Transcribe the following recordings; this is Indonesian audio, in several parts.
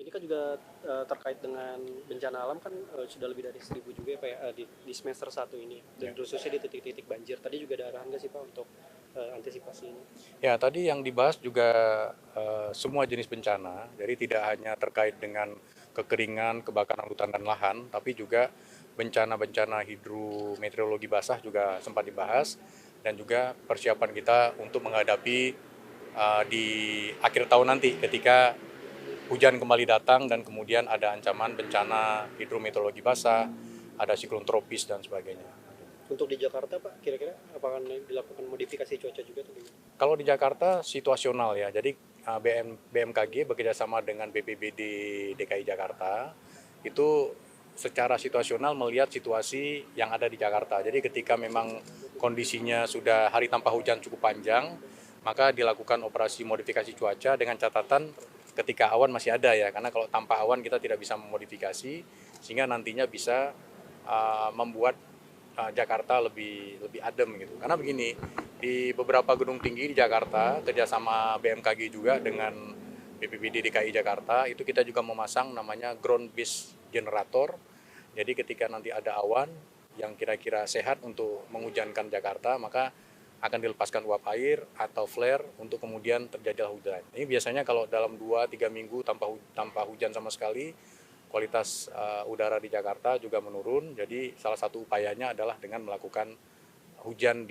ini kan juga terkait dengan bencana alam kan sudah lebih dari 1.000 juga ya Pak ya, di semester satu ini dan Ya. khususnya di titik-titik banjir. Tadi juga ada arahan nggak sih Pak untuk antisipasi ini? Ya, tadi yang dibahas juga semua jenis bencana, jadi tidak hanya terkait dengan kekeringan, kebakaran hutan dan lahan, tapi juga bencana-bencana hidrometeorologi basah juga sempat dibahas, dan juga persiapan kita untuk menghadapi di akhir tahun nanti ketika hujan kembali datang dan kemudian ada ancaman bencana hidrometeorologi basah, ada siklon tropis dan sebagainya. Untuk di Jakarta Pak, kira-kira apakah dilakukan modifikasi cuaca juga atau gimana? Kalau di Jakarta situasional ya, jadi BMKG bekerjasama dengan BPBD DKI Jakarta itu secara situasional melihat situasi yang ada di Jakarta. Jadi ketika memang kondisinya sudah hari tanpa hujan cukup panjang, maka dilakukan operasi modifikasi cuaca dengan catatan ketika awan masih ada ya, karena kalau tanpa awan kita tidak bisa memodifikasi, sehingga nantinya bisa membuat Jakarta lebih lebih adem gitu. Karena begini, di beberapa gedung tinggi di Jakarta kerjasama BMKG juga dengan BPBD DKI Jakarta itu kita juga memasang namanya ground based generator. Jadi ketika nanti ada awan yang kira-kira sehat untuk menghujankan Jakarta, maka akan dilepaskan uap air atau flare untuk kemudian terjadilah hujan. Ini biasanya kalau dalam 2-3 minggu tanpa hujan sama sekali, kualitas udara di Jakarta juga menurun. Jadi salah satu upayanya adalah dengan melakukan hujan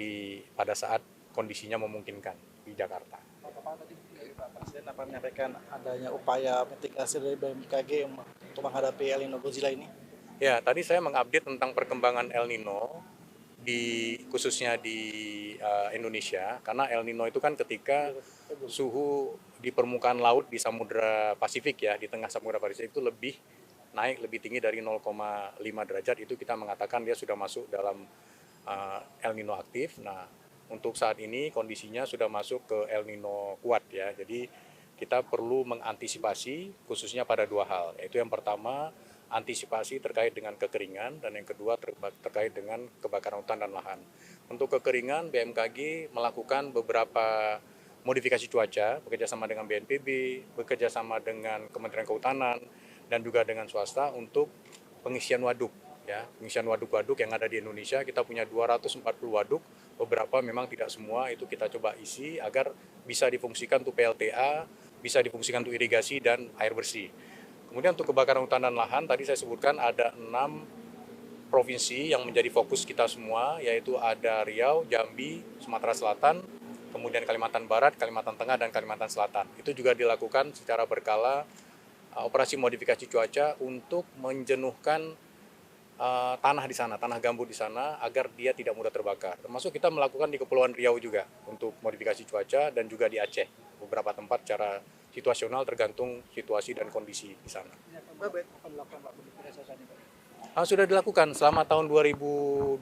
pada saat kondisinya memungkinkan di Jakarta. Pak tadi Pak Presiden apa menyampaikan adanya upaya mitigasi dari BMKG untuk menghadapi El Nino Godzilla ini? Ya, tadi saya mengupdate tentang perkembangan El Nino khususnya di Indonesia, karena El Nino itu kan ketika suhu di permukaan laut di Samudra Pasifik ya, di tengah Samudra Pasifik itu lebih tinggi dari 0,5 derajat, itu kita mengatakan dia sudah masuk dalam El Nino aktif. Nah, untuk saat ini kondisinya sudah masuk ke El Nino kuat ya. Jadi kita perlu mengantisipasi khususnya pada dua hal, yaitu yang pertama antisipasi terkait dengan kekeringan dan yang kedua terkait dengan kebakaran hutan dan lahan. Untuk kekeringan, BMKG melakukan beberapa modifikasi cuaca bekerjasama dengan BNPB, bekerjasama dengan Kementerian Kehutanan dan juga dengan swasta untuk pengisian waduk. Ya, pengisian waduk-waduk yang ada di Indonesia, kita punya 240 waduk, beberapa memang tidak semua, itu kita coba isi agar bisa difungsikan untuk PLTA, bisa difungsikan untuk irigasi dan air bersih. Kemudian untuk kebakaran hutan dan lahan, tadi saya sebutkan ada 6 provinsi yang menjadi fokus kita semua, yaitu ada Riau, Jambi, Sumatera Selatan, kemudian Kalimantan Barat, Kalimantan Tengah, dan Kalimantan Selatan. Itu juga dilakukan secara berkala operasi modifikasi cuaca untuk menjenuhkan tanah di sana, tanah gambut di sana agar dia tidak mudah terbakar. Termasuk kita melakukan di Kepulauan Riau juga untuk modifikasi cuaca dan juga di Aceh, beberapa tempat secara situasional tergantung situasi dan kondisi di sana. Sudah dilakukan selama tahun 2026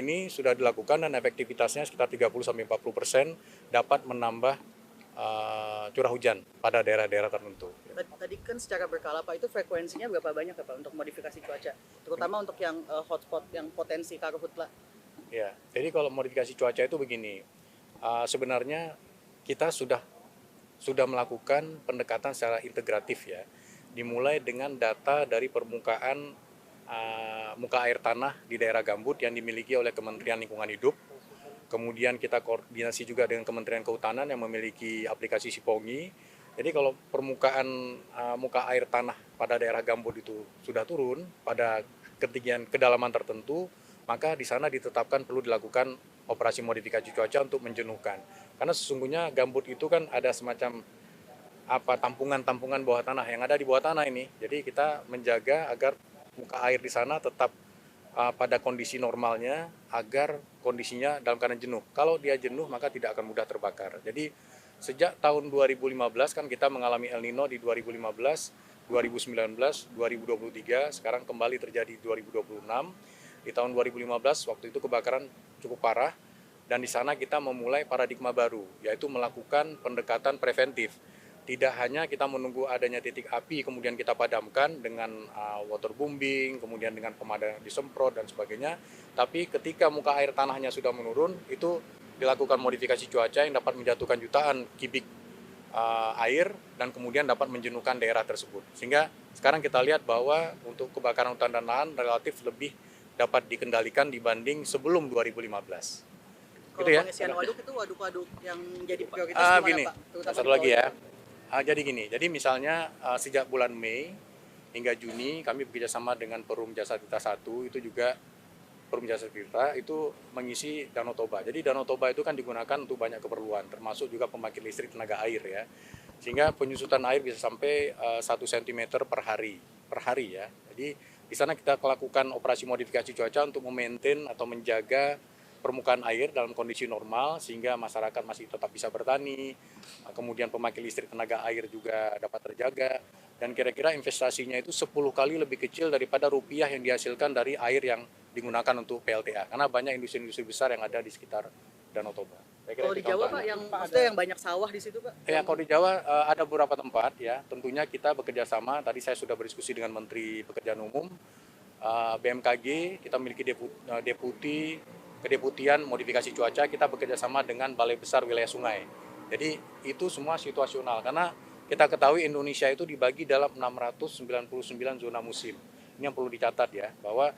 ini sudah dilakukan dan efektivitasnya sekitar 30-40% dapat menambah curah hujan pada daerah-daerah tertentu. Tadi kan secara berkala Pak, itu frekuensinya berapa banyak ya Pak untuk modifikasi cuaca, terutama untuk yang hotspot yang potensi karhutla? Ya, jadi kalau modifikasi cuaca itu begini, sebenarnya kita sudah melakukan pendekatan secara integratif ya, dimulai dengan data dari permukaan muka air tanah di daerah gambut yang dimiliki oleh Kementerian Lingkungan Hidup. Kemudian kita koordinasi juga dengan Kementerian Kehutanan yang memiliki aplikasi Sipongi. Jadi kalau permukaan muka air tanah pada daerah gambut itu sudah turun pada ketinggian kedalaman tertentu, maka di sana ditetapkan perlu dilakukan operasi modifikasi cuaca untuk menjenuhkan. Karena sesungguhnya gambut itu kan ada semacam tampungan-tampungan bawah tanah yang ada di bawah tanah ini. Jadi kita menjaga agar muka air di sana tetap pada kondisi normalnya agar kondisinya dalam keadaan jenuh. Kalau dia jenuh maka tidak akan mudah terbakar. Jadi sejak tahun 2015 kan kita mengalami El Nino di 2015, 2019, 2023, sekarang kembali terjadi 2026. Di tahun 2015 waktu itu kebakaran cukup parah dan di sana kita memulai paradigma baru, yaitu melakukan pendekatan preventif. Tidak hanya kita menunggu adanya titik api kemudian kita padamkan dengan waterbombing, kemudian dengan pemadam disemprot dan sebagainya, tapi ketika muka air tanahnya sudah menurun, itu dilakukan modifikasi cuaca yang dapat menjatuhkan jutaan kubik air dan kemudian dapat menjenuhkan daerah tersebut. Sehingga sekarang kita lihat bahwa untuk kebakaran hutan dan lahan relatif lebih dapat dikendalikan dibanding sebelum 2015. Kalau Gitu ya. pengisian waduk itu waduk-waduk yang jadi prioritas Ah, gimana gini, Pak? Terutama satu di lagi Pulau ya. Jawa. Jadi gini, jadi misalnya sejak bulan Mei hingga Juni kami bekerjasama dengan Perum Jasa Tirta 1, itu juga Perum Jasa Tirta itu mengisi Danau Toba. Jadi Danau Toba itu kan digunakan untuk banyak keperluan, termasuk juga pembangkit listrik tenaga air ya. Sehingga penyusutan air bisa sampai 1 cm per hari ya. Jadi di sana kita lakukan operasi modifikasi cuaca untuk memaintain atau menjaga permukaan air dalam kondisi normal sehingga masyarakat masih tetap bisa bertani, kemudian pembangkit listrik tenaga air juga dapat terjaga, dan kira-kira investasinya itu 10 kali lebih kecil daripada rupiah yang dihasilkan dari air yang digunakan untuk PLTA, karena banyak industri-industri besar yang ada di sekitar Danau Toba. Kalau di Jawa Pak, yang maksudnya yang banyak sawah di situ Pak? Ya, kalau di Jawa ada beberapa tempat ya. Tentunya kita bekerja sama. Tadi saya sudah berdiskusi dengan Menteri Pekerjaan Umum, BMKG. Kita memiliki kedeputian modifikasi cuaca. Kita bekerja sama dengan Balai Besar Wilayah Sungai. Jadi itu semua situasional karena kita ketahui Indonesia itu dibagi dalam 699 zona musim. Ini yang perlu dicatat ya, bahwa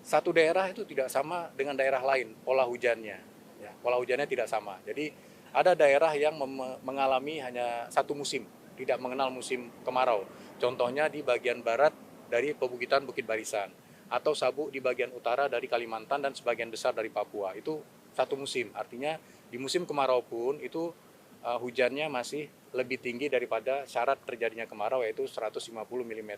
satu daerah itu tidak sama dengan daerah lain pola hujannya. Ya, pola hujannya tidak sama. Jadi ada daerah yang mengalami hanya satu musim, tidak mengenal musim kemarau. Contohnya di bagian barat dari pebukitan Bukit Barisan, atau Sabuk di bagian utara dari Kalimantan dan sebagian besar dari Papua. Itu satu musim. Artinya di musim kemarau pun itu hujannya masih lebih tinggi daripada syarat terjadinya kemarau, yaitu 150 mm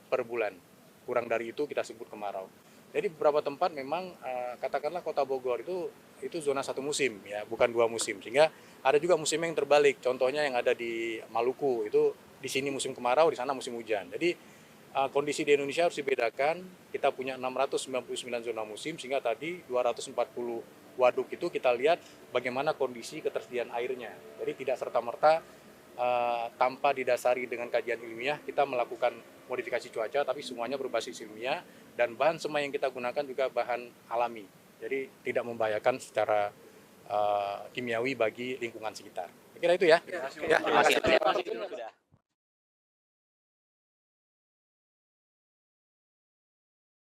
per bulan. Kurang dari itu kita sebut kemarau. Jadi beberapa tempat memang katakanlah Kota Bogor itu zona satu musim ya, bukan dua musim. Sehingga ada juga musim yang terbalik. Contohnya yang ada di Maluku, itu di sini musim kemarau, di sana musim hujan. Jadi kondisi di Indonesia harus dibedakan. Kita punya 699 zona musim, sehingga tadi 240 waduk itu kita lihat bagaimana kondisi ketersediaan airnya. Jadi tidak serta-merta tanpa didasari dengan kajian ilmiah kita melakukan modifikasi cuaca, tapi semuanya berbasis ilmiah dan bahan semua yang kita gunakan juga bahan alami. Jadi tidak membahayakan secara kimiawi bagi lingkungan sekitar. Kira itu ya. Ya. Ya, terima kasih. Terima kasih.